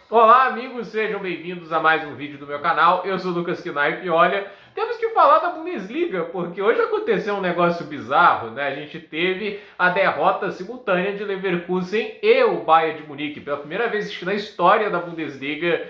Olá, amigos, sejam bem-vindos a mais um vídeo do meu canal. Eu sou o Lucas Knaip e olha, temos que falar da Bundesliga, porque hoje aconteceu um negócio bizarro, né? A gente teve a derrota simultânea de Leverkusen e o Bayern de Munique. Pela primeira vez na história da Bundesliga,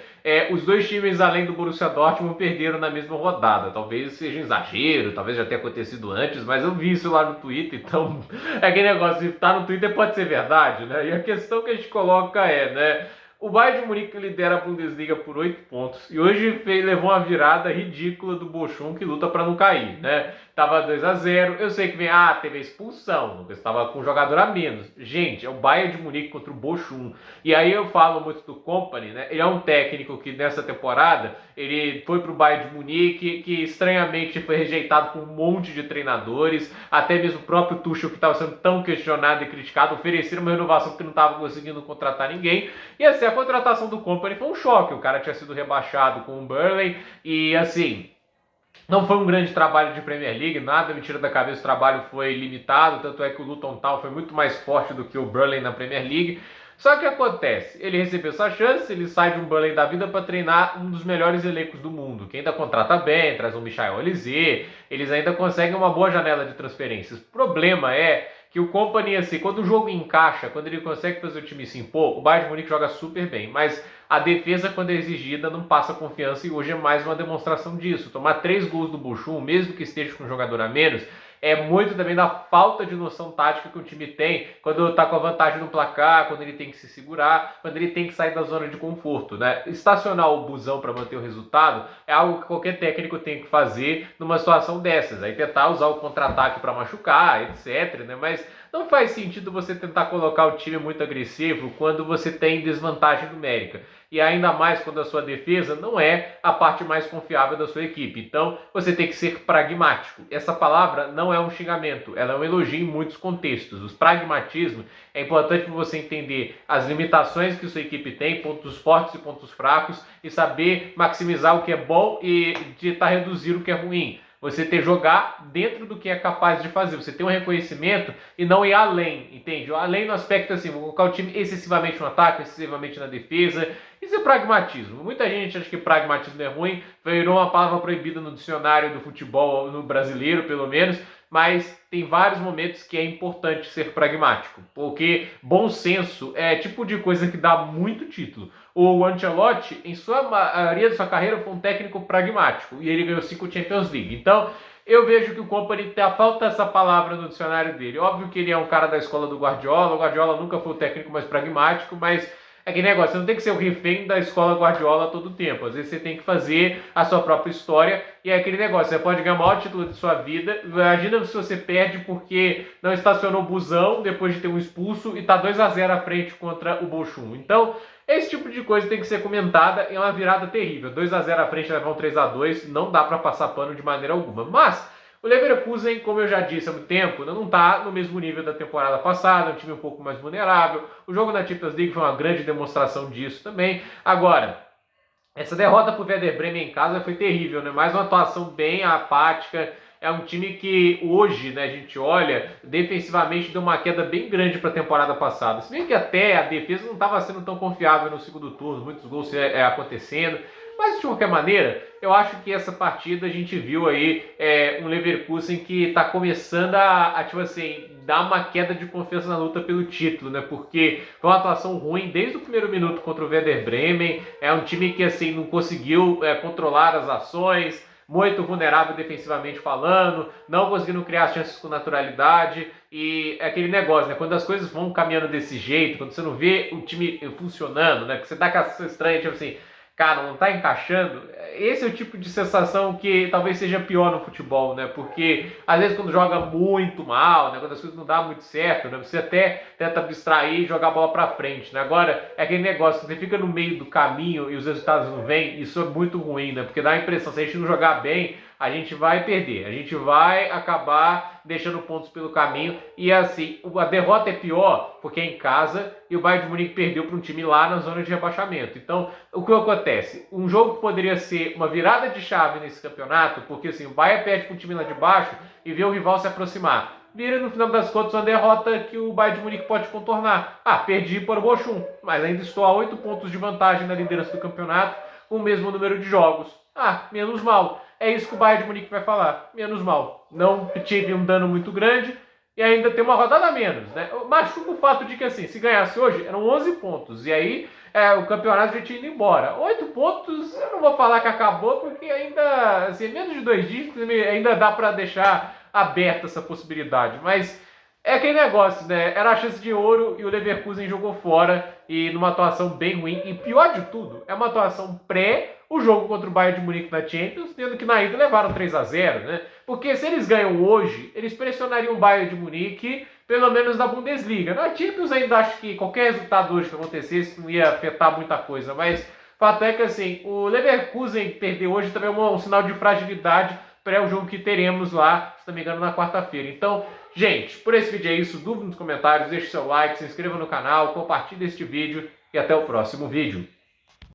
os dois times, além do Borussia Dortmund, perderam na mesma rodada. Talvez seja um exagero, talvez já tenha acontecido antes, mas eu vi isso lá no Twitter, então é aquele negócio, se tá no Twitter pode ser verdade, né? E a questão que a gente coloca né? O Bayern de Munique lidera a Bundesliga por 8 pontos e hoje levou uma virada ridícula do Bochum, que luta para não cair, né? Tava 2-0. Eu sei que teve a expulsão, Lucas, estava com um jogador a menos. Gente, é o Bayern de Munique contra o Bochum. E aí eu falo muito do Kompany, né? Ele é um técnico que nessa temporada ele foi pro Bayern de Munique, que estranhamente foi rejeitado por um monte de treinadores, até mesmo o próprio Tuchel, que estava sendo tão questionado e criticado, ofereceram uma renovação porque não estava conseguindo contratar ninguém. E assim, a contratação do Kompany foi um choque. O cara tinha sido rebaixado com o Burnley e assim, não foi um grande trabalho de Premier League, nada me tira da cabeça, o trabalho foi limitado, tanto é que o Luton Town foi muito mais forte do que o Burnley na Premier League. Só que acontece, ele recebeu essa chance, ele sai de um Burnley da vida para treinar um dos melhores elencos do mundo, que ainda contrata bem, traz um Michael Olise, eles ainda conseguem uma boa janela de transferências. O problema é que o Kompany, assim, quando o jogo encaixa, quando ele consegue fazer o time se impor, o Bayern de Munique joga super bem, mas a defesa, quando é exigida, não passa confiança e hoje é mais uma demonstração disso. Tomar 3 gols do Bochum, mesmo que esteja com um jogador a menos, é muito também da falta de noção tática que o time tem quando está com a vantagem no placar, quando ele tem que se segurar, quando ele tem que sair da zona de conforto, né? Estacionar o busão para manter o resultado é algo que qualquer técnico tem que fazer numa situação dessas. Aí tentar usar o contra-ataque para machucar, etc, né? Mas não faz sentido você tentar colocar o time muito agressivo quando você tem desvantagem numérica. E ainda mais quando a sua defesa não é a parte mais confiável da sua equipe. Então, você tem que ser pragmático. Essa palavra não é um xingamento, ela é um elogio em muitos contextos. O pragmatismo é importante para você entender as limitações que sua equipe tem, pontos fortes e pontos fracos, e saber maximizar o que é bom e tentar reduzir o que é ruim. Você ter jogar dentro do que é capaz de fazer. Você ter um reconhecimento e não ir além, entende? Além no aspecto assim, vou colocar o time excessivamente no ataque, excessivamente na defesa. Isso é pragmatismo. Muita gente acha que pragmatismo é ruim, virou uma palavra proibida no dicionário do futebol, no brasileiro pelo menos, mas tem vários momentos que é importante ser pragmático, porque bom senso é tipo de coisa que dá muito título. O Ancelotti, em sua maioria da sua carreira, foi um técnico pragmático e ele ganhou 5 Champions League. Então, eu vejo que o Kompany falta essa palavra no dicionário dele. Óbvio que ele é um cara da escola do Guardiola, o Guardiola nunca foi o técnico mais pragmático, mas é aquele negócio, você não tem que ser o refém da escola Guardiola todo o tempo. Às vezes você tem que fazer a sua própria história e é aquele negócio, você pode ganhar o maior título de sua vida. Imagina se você perde porque não estacionou o busão depois de ter um expulso e tá 2-0 à frente contra o Bochum. Então, esse tipo de coisa tem que ser comentada, é uma virada terrível. 2-0 à frente, levar um 3-2, não dá para passar pano de maneira alguma. Mas o Leverkusen, como eu já disse há muito tempo, não está no mesmo nível da temporada passada, é um time um pouco mais vulnerável. O jogo na Champions League foi uma grande demonstração disso também. Agora, essa derrota para o Werder Bremen em casa foi terrível, né? Mais uma atuação bem apática. É um time que hoje, né, a gente olha, defensivamente deu uma queda bem grande para a temporada passada. Se bem que até a defesa não estava sendo tão confiável no segundo turno, muitos gols acontecendo. Mas, de qualquer maneira, eu acho que essa partida a gente viu aí um Leverkusen que está começando tipo assim, dar uma queda de confiança na luta pelo título, né? Porque foi uma atuação ruim desde o primeiro minuto contra o Werder Bremen. É um time que, assim, não conseguiu controlar as ações, muito vulnerável defensivamente falando, não conseguindo criar chances com naturalidade. E é aquele negócio, né? Quando as coisas vão caminhando desse jeito, quando você não vê o time funcionando, né? Que você dá aquela sensação estranha, tipo assim, cara, não tá encaixando. Esse é o tipo de sensação que talvez seja pior no futebol, né? Porque às vezes quando joga muito mal, né? Quando as coisas não dão muito certo, né? Você até tenta abstrair e jogar a bola pra frente, né? Agora é aquele negócio que você fica no meio do caminho e os resultados não vêm, isso é muito ruim, né? Porque dá a impressão, se a gente não jogar bem, a gente vai perder, a gente vai acabar deixando pontos pelo caminho e assim, a derrota é pior porque é em casa e o Bayern de Munique perdeu para um time lá na zona de rebaixamento. Então, o que acontece? Um jogo que poderia ser uma virada de chave nesse campeonato, porque assim, o Bayern perde para um time lá de baixo e vê o rival se aproximar. vira no final das contas uma derrota que o Bayern de Munique pode contornar. Ah, perdi para o Bochum, mas ainda estou a 8 pontos de vantagem na liderança do campeonato, com o mesmo número de jogos. Ah, menos mal. É isso que o Bayern de Munique vai falar. Menos mal. Não tive um dano muito grande e ainda tem uma rodada a menos, né? Machuca o fato de que, assim, se ganhasse hoje, eram 11 pontos. E aí, o campeonato já tinha ido embora. 8 pontos, eu não vou falar que acabou, porque ainda, assim, menos de 2 dígitos, ainda dá para deixar aberta essa possibilidade. Mas é aquele negócio, né? Era a chance de ouro e o Leverkusen jogou fora e numa atuação bem ruim. E pior de tudo, é uma atuação pré o jogo contra o Bayern de Munique na Champions, tendo que na ida levaram 3-0, né? Porque se eles ganham hoje, eles pressionariam o Bayern de Munique, pelo menos na Bundesliga. Na Champions ainda acho que qualquer resultado hoje que acontecesse não ia afetar muita coisa, mas fato é que assim, o Leverkusen perder hoje também é um sinal de fragilidade para o jogo que teremos lá, se não me engano, na quarta-feira. Então, gente, por esse vídeo é isso. Dúvida nos comentários, deixe seu like, se inscreva no canal, compartilhe este vídeo e até o próximo vídeo.